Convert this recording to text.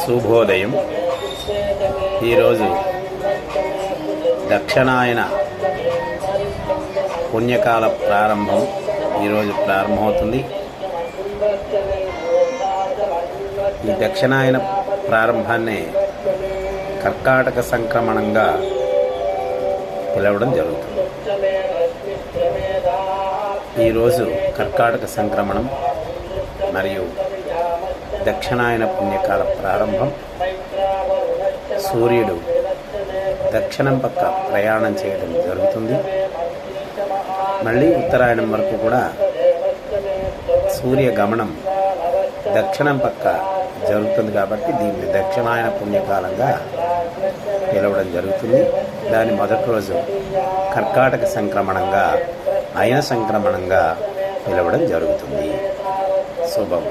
శుభోదయం. ఈరోజు దక్షిణాయన పుణ్యకాల ప్రారంభం ఈరోజు ప్రారంభమవుతుంది. ఈ దక్షిణాయన ప్రారంభాన్ని కర్కాటక సంక్రమణంగా పిలవడం జరుగుతుంది. ఈరోజు కర్కాటక సంక్రమణం మరియు దక్షిణాయన పుణ్యకాల ప్రారంభం. సూర్యుడు దక్షిణం పక్క ప్రయాణం చేయడం జరుగుతుంది. మళ్ళీ ఉత్తరాయణం వరకు కూడా సూర్య గమనం దక్షిణం పక్క జరుగుతుంది కాబట్టి దీన్ని దక్షిణాయన పుణ్యకాలంగా పిలవడం జరుగుతుంది. దాని మొదటి రోజు కర్కాటక సంక్రమణంగా, అయన సంక్రమణంగా పిలవడం జరుగుతుంది. శుభం.